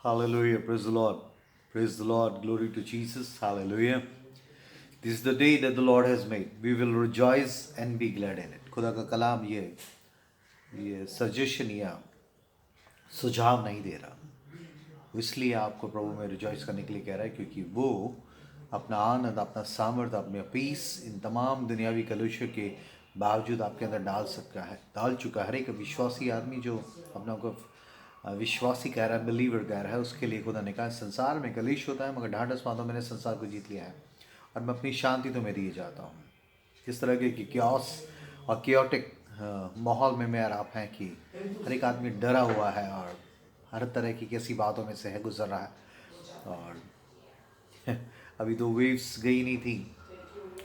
Hallelujah. Praise the Lord. Praise the Lord. Glory to Jesus. Hallelujah. This is the day that the Lord has made. We will rejoice and be glad in it. खुदा का कलाम ये suggestion या सुझाव नहीं दे रहा, इसलिए आपको प्रभु में रिजॉइस करने के लिए कह रहा है, क्योंकि वो अपना आनंद, अपना सामर्थ्य, अपने पीस इन तमाम दुनियावी कलुषों के बावजूद आपके अंदर डाल चुका है। हर एक विश्वासी आदमी जो अपना को विश्वासी कह रहा है, बिलीवर कह रहा है, उसके लिए खुदा ने कहा संसार में कलेश होता है, मगर ढांढस बांधो, मैंने संसार को जीत लिया है और मैं अपनी शांति तुम्हें दिए जाता हूँ। इस तरह के क्यास और क्योटिक माहौल में मैं और आप हैं कि हर एक आदमी डरा हुआ है और हर तरह की कैसी बातों में से है गुजर रहा है। और अभी तो वेव्स गई नहीं थी,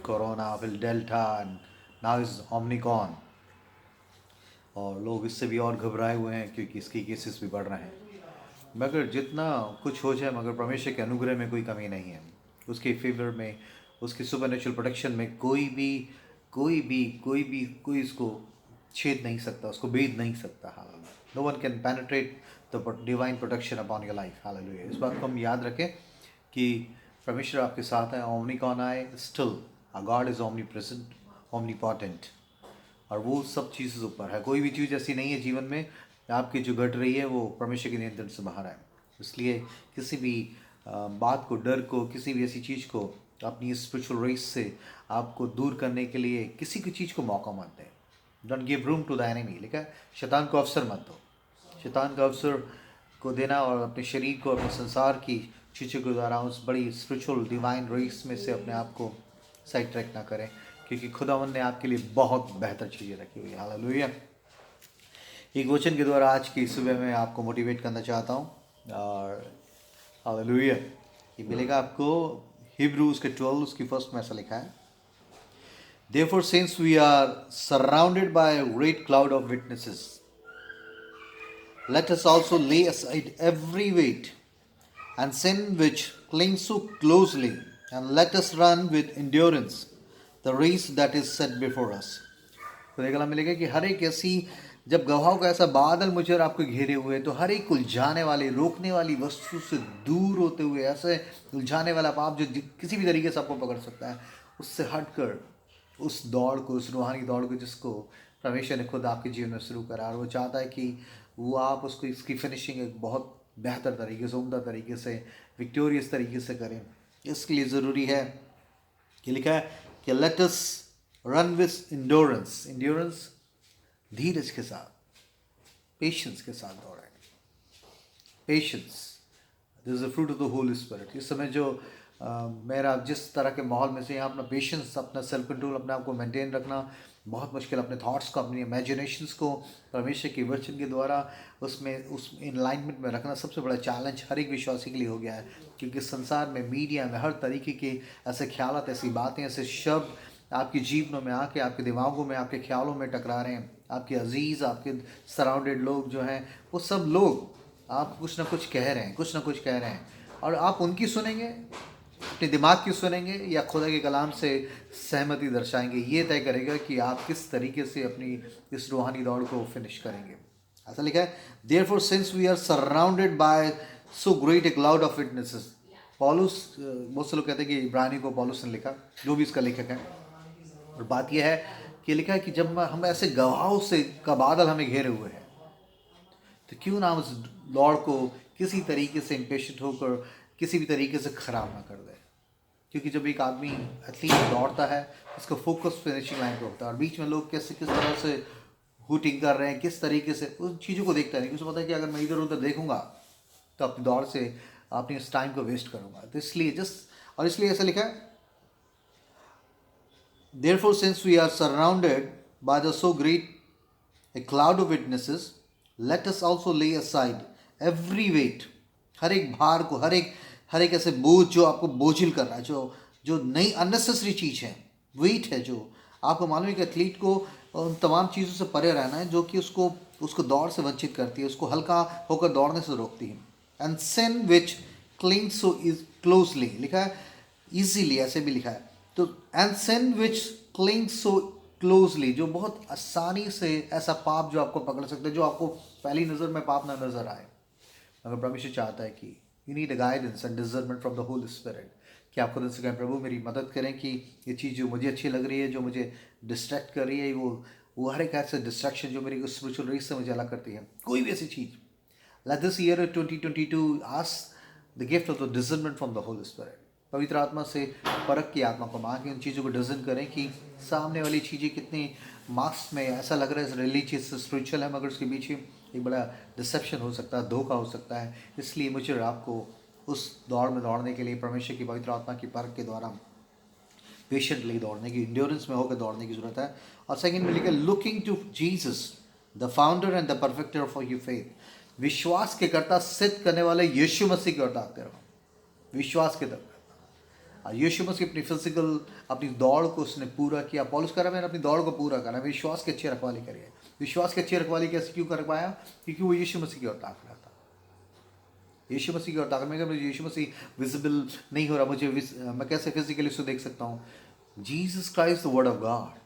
कोरोना, फिर delta and now is Omicron, और लोग इससे भी और घबराए हुए हैं क्योंकि इसके केसेस भी बढ़ रहे हैं। मगर जितना कुछ हो जाए, मगर परमेश्वर के अनुग्रह में कोई कमी नहीं है, उसके फेवर में, उसके सुपरनेचुरल प्रोटेक्शन में कोई इसको छेद नहीं सकता, उसको भेद नहीं सकता। Hallelujah. No one can penetrate the divine protection upon your life. Hallelujah. इस बात को हम याद रखें कि परमेश्वर आपके साथ है। ओमनी कौन आए, still God is omni present, omni potent, और वो सब चीज़ ऊपर है। कोई भी चीज़ ऐसी नहीं है जीवन में आपकी जो घट रही है वो परमेश्वर के नियंत्रण से बाहर है। इसलिए किसी भी बात को, डर को, किसी भी ऐसी चीज़ को अपनी स्पिरिचुअल रेस से आपको दूर करने के लिए किसी की चीज़ को मौका मत दें। Don't give room to the enemy. लिखा है, शैतान को अवसर मत दो। शैतान का अवसर को देना और अपने शरीर को, अपने संसार की चीज़ों के द्वारा उस बड़ी स्पिरिचुअल डिवाइन रेस में से अपने आप को साइड ट्रैक ना करें, क्योंकि खुदावंद ने आपके लिए बहुत बेहतर चीज़ें रखी हुई है। हालेलुया। एक वचन के द्वारा आज की सुबह में आपको मोटिवेट करना चाहता हूँ, और हालेलुया ये मिलेगा आपको हिब्रूज के 12 उसकी फर्स्ट में ऐसा लिखा है, Therefore, since we are surrounded by a great cloud of witnesses, let us also lay aside every weight and sin which clings so closely, and let us run with endurance the race that is set before us. तो देखना मिलेगा कि हर एक ऐसी, जब गवाहों का ऐसा बादल मुझे और आपको घेरे हुए, तो हर एक उलझाने वाली, रोकने वाली वस्तु से दूर होते हुए, ऐसे उलझाने वाला पाप जो किसी भी तरीके से आपको पकड़ सकता है, उससे हटकर उस दौड़ को, उस रूहानी दौड़ को जिसको परमेश्वर ने खुद आपके जीवन में शुरू करा, और वो चाहता है कि वो आप उसको, इसकी फिनिशिंग एक बहुत बेहतर तरीके से, उम्दा तरीके से, विक्टोरियस तरीके से करें। इसके लिए ज़रूरी है कि लिखा है कि let us run with endurance. Endurance धीरज के साथ, पेशेंस के साथ दौड़ें। Patience, this is the fruit of the Holy Spirit. इस समय जो मेरा जिस तरह के माहौल में से यहाँ अपना पेशेंस, अपना सेल्फ कंट्रोल, अपने आप को मेंटेन रखना बहुत मुश्किल। अपने थॉट्स को, अपनी इमेजिनेशंस को परमेश्वर के वचन के द्वारा उसमें, उस इनलाइनमेंट में रखना सबसे बड़ा चैलेंज हर एक विश्वासी के लिए हो गया है, क्योंकि संसार में, मीडिया में हर तरीके के ऐसे ख्यालात, ऐसी बातें, ऐसे शब्द आपके जीवनों में आके, आपके दिमागों में, आपके ख्यालों में टकरा रहे हैं। आपके अजीज़, आपके सराउंडेड लोग जो हैं, वो सब लोग आपको कुछ ना कुछ कह रहे हैं, कुछ ना कुछ कह रहे हैं, और आप उनकी सुनेंगे, अपने दिमाग की सुनेंगे, या खुदा के कलाम से सहमति दर्शाएंगे। ये तय करेगा कि आप किस तरीके से अपनी इस रूहानी दौड़ को फिनिश करेंगे। ऐसा लिखा है, therefore since we are surrounded by so great a cloud of witnesses. पौलुस, बहुत से लोग कहते हैं कि इब्रानी को पौलुस ने लिखा, जो भी इसका लेखक है, और बात यह है कि लिखा है कि जब हम ऐसे गवाहों से का बादल हमें घेरे हुए हैं, तो क्यों ना हम उस दौड़ को किसी तरीके से इम्पेशेंट होकर किसी भी तरीके से ख़राब ना कर दे। क्योंकि जब एक आदमी एथलीट दौड़ता है, उसका फोकस फिनिशिंग लाइन पर होता है, और बीच में लोग किस तरह से हुटिंग कर रहे हैं, किस तरीके से, उन चीज़ों को देखता नहीं। उसको पता है कि अगर मैं इधर उधर देखूंगा तो अपनी दौड़ से अपनी इस टाइम को वेस्ट करूंगा। तो इसलिए ऐसा लिखा है, Therefore, since we are surrounded by the so great a cloud of witnesses, let us also lay aside every weight, हर एक भार को, हर एक ऐसे बोझ जो आपको बोझिल कर रहा है, जो नई अननेसेसरी चीज़ है, वेट है, जो आपको मालूम है कि एथलीट को उन तमाम चीज़ों से परे रहना है जो कि उसको दौड़ से वंचित करती है, उसको हल्का होकर दौड़ने से रोकती है। And sin which clings so closely, लिखा है इजीली, ऐसे भी लिखा है। तो and sin which clings so closely, जो बहुत आसानी से, ऐसा पाप जो आपको पकड़ सकता है, जो आपको पहली नज़र में पाप ना नज़र आए, मगर परमेश्वर चाहता है कि you need a guidance and discernment from the Holy Spirit, कि आप खुद से कहें प्रभु मेरी मदद करें कि ये चीज़ जो मुझे अच्छी लग रही है, जो मुझे डिस्ट्रैक्ट कर रही है, वो हर एक ऐसे डिस्ट्रैक्शन जो मेरी स्पिरिचुअल रेस से मुझे अलग करती है, कोई भी ऐसी चीज़। Let this year 2022 ask the gift of the discernment from the Holy Spirit. पवित्र आत्मा से परख की आत्मा को मांग के उन चीज़ों को डिजर्न करें कि सामने वाली चीज़ें कितनी मास्क में ऐसा लग रहा है रिलीजियस स्पिरिचुअल है, मगर उसके पीछे एक बड़ा डिसेप्शन हो सकता है, धोखा हो सकता है। इसलिए मुझे और आपको उस दौड़ में दौड़ने के लिए परमेश्वर की पवित्र आत्मा की परख के द्वारा पेशेंटली दौड़ने की, इंड्योरेंस में होकर दौड़ने की जरूरत है। और सेकंड में लिखा looking to Jesus the founder and the perfecter of your faith. विश्वास के कर्ता, सिद्ध करने वाले यीशु मसीह की ओर ताकते रहो। विश्वास के तरफ यीशु मसीह अपनी फिजिकल अपनी दौड़ को उसने पूरा किया। पौलुस कह रहा है मैंने अपनी दौड़ को पूरा करा, विश्वास की अच्छी रखवाली करी है। विश्वास की अच्छी रखवाली कैसे क्यों कर पाया? क्योंकि वो यीशु मसीह की ओर ताक रहा था। यीशु मसीह की ओर ताकत में मुझे यीशु मसीह विजिबल नहीं हो रहा, मैं कैसे फिजिकली उसको देख सकता हूँ? Jesus Christ the word of God.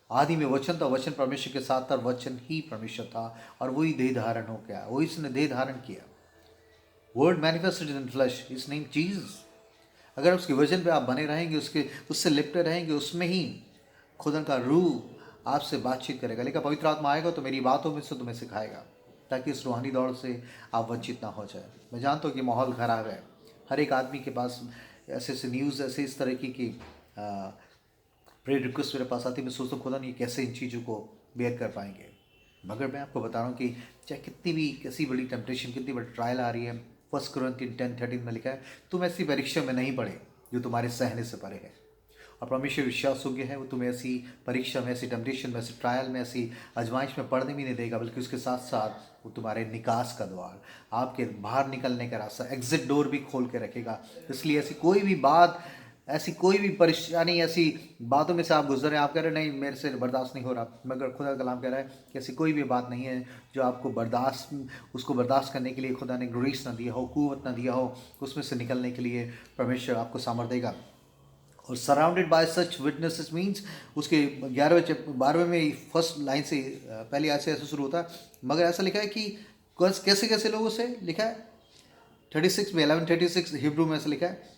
आदि में वचन था, वचन परमेश्वर के साथ था, वचन ही परमेश्वर था, और वही देह धारण हो गया, वही इसने देह धारण किया। Word manifested in flash, his name Jesus. अगर उसके वचन पे आप बने रहेंगे, उससे लिपटे रहेंगे, उसमें ही खुदा का रूह आपसे बातचीत करेगा। लेकिन पवित्र आत्मा आएगा तो मेरी बातों में से तुम्हें सिखाएगा, ताकि इस रूहानी दौड़ से आप वंचित ना हो जाए। मैं जानता हूँ कि माहौल ख़राब है, हर एक आदमी के पास ऐसे ऐसे न्यूज़, ऐसे इस तरह की प्रेयर रिक्वेस्ट मेरे पास आती है। मैं सोचता हूँ खुदा नहीं कैसे इन चीज़ों को बेयर कर पाएंगे। मगर मैं आपको बता रहा हूँ कि चाहे कितनी भी कैसी बड़ी टेम्पटेशन, कितनी बड़ी ट्रायल आ रही है, 1 Corinthians 10:13 में लिखा है तुम ऐसी परीक्षा में नहीं पड़े जो तुम्हारे सहने से परे है। और परमेश्वर विश्वास योग्य है, वो तुम्हें ऐसी परीक्षा में, ऐसी टेम्पटेशन में, ऐसी ट्रायल में, ऐसी आजमाइश में पढ़ने भी नहीं देगा, बल्कि उसके साथ साथ वो तुम्हारे निकास का द्वार, आपके बाहर निकलने का रास्ता, एग्जिट डोर भी खोल के रखेगा। इसलिए ऐसी कोई भी बात, ऐसी कोई भी परेशानी, ऐसी बातों में से आप गुजर रहे हैं, आप कह रहे हैं नहीं मेरे से बर्दाश्त नहीं हो रहा, मगर खुदा का कलाम कह रहा है कि ऐसी कोई भी बात नहीं है जो आपको उसको बर्दाश्त करने के लिए खुदा ने ग्रेस ना दिया हो, कुव्वत ना दिया हो, उसमें से निकलने के लिए परमेश्वर आपको सामर्थ देगा। और surrounded by such witnesses means, उसके 12वें में फर्स्ट लाइन से, पहली आयत से ऐसा शुरू होता है, मगर ऐसा लिखा है कि कैसे कैसे लोगों से लिखा है 36 में, 11:36 हिब्रू में ऐसा लिखा है,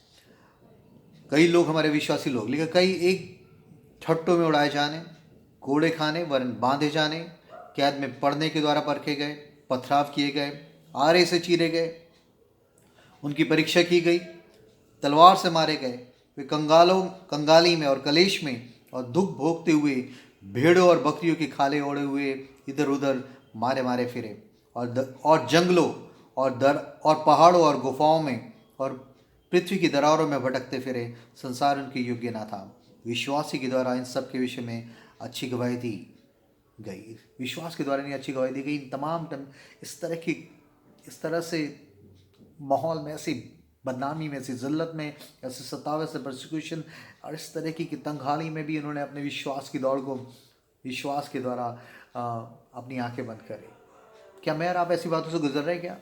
कई लोग हमारे विश्वासी लोग, लिखा कई एक ठट्टों में उड़ाए जाने, कोड़े खाने वरन बांधे जाने, कैद में पड़ने के द्वारा परखे गए, पथराव किए गए, आरे से चीरे गए, उनकी परीक्षा की गई, तलवार से मारे गए, वे कंगाली में और कलेश में और दुख भोगते हुए भेड़ों और बकरियों की खाले ओढ़े हुए इधर उधर मारे मारे फिरे, और जंगलों और पहाड़ों और गुफाओं में और पृथ्वी की दरारों में भटकते फिरे। संसार उनके योग्य ना था। विश्वासी के द्वारा इन सब के विषय में अच्छी गवाही दी गई। विश्वास के द्वारा नहीं अच्छी गवाही दी गई। तमाम इस तरह से माहौल में, ऐसी बदनामी में, ऐसी ज़िल्लत में, ऐसे सतावे से परसिक्यूशन और इस तरह की तंगहाली में भी उन्होंने अपने विश्वास की दौड़ को विश्वास के द्वारा अपनी आंखें बंद करी। क्या मैं और आप ऐसी बातों से गुजर रहे हैं क्या?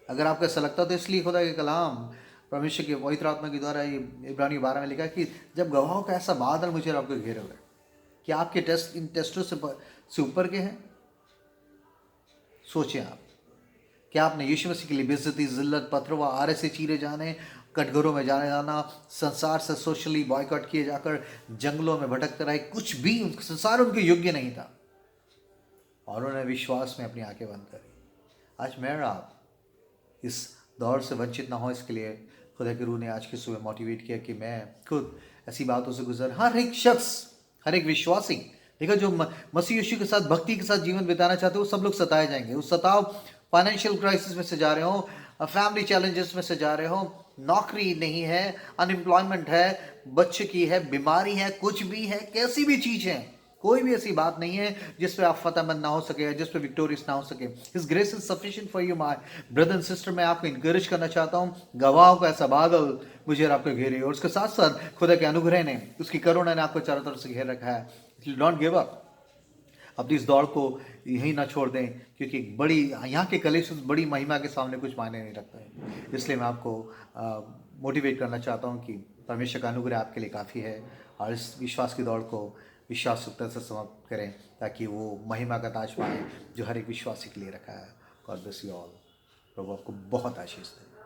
अगर आपको ऐसा लगता तो इसलिए खुदा के कलाम परमेश्वर के पवित्र आत्मा के द्वारा ये इब्रानी 12 में लिखा है कि जब गवाहों का ऐसा बादल मुझे और आपको घेरे हुए, कि आपके टेस्ट इन टेस्टों से ऊपर के हैं। सोचें आप, क्या आपने यीशु मसीह के लिए बेइज्जती, जिल्लत, पत्थरों व आरे से चीरे जाने, कटघरों में जाने जाना, संसार से सोशली बॉयकॉट किए जाकर जंगलों में भटकते रहे, कुछ भी संसार उनके योग्य नहीं था और उन्होंने विश्वास में अपनी आंखें बंद करी। आज मैं और आप इस दौर से वंचित ना हो, इसके लिए खुदा के रूह ने आज की सुबह मोटिवेट किया कि मैं खुद ऐसी बातों से गुजर, हर एक शख्स, हर एक विश्वासी, देखो जो मसीह यीशु के साथ, भक्ति के साथ जीवन बिताना चाहते हो, सब लोग सताए जाएंगे। उस सताव फाइनेंशियल क्राइसिस में से जा रहे हो, फैमिली चैलेंजेस में से जा रहे हो, नौकरी नहीं है, अनएम्प्लॉयमेंट है, बच्चे की है, बीमारी है, कुछ भी है, कैसी भी चीज़ है, कोई भी ऐसी बात नहीं है जिस पे आप फतेहमंद ना हो सके, जिस पे विक्टोरियस ना हो सके। His grace is sufficient for you my brother and sister. मैं आपको इंकरेज करना चाहता हूँ, गवाहों का ऐसा बादल मुझे और आपको घेरे, और उसके साथ साथ खुदा के अनुग्रह ने, उसकी करुणा ने आपको चारों तरफ से घेर रखा है। इसलिए डोंट गिव अप। अपनी इस दौड़ को यहीं ना छोड़ दें, क्योंकि बड़ी यहाँ के कलेश बड़ी महिमा के सामने कुछ मायने नहीं रखता है। इसलिए मैं आपको मोटिवेट करना चाहता हूँ कि परमेश्वर का अनुग्रह आपके लिए काफ़ी है, और इस विश्वास की दौड़ को विश्वास युक्ता से समाप्त करें, ताकि वो महिमा का ताज पाएँ जो हर एक विश्वासी के लिए रखा है। God bless you all. प्रभु आपको बहुत आशीष दे।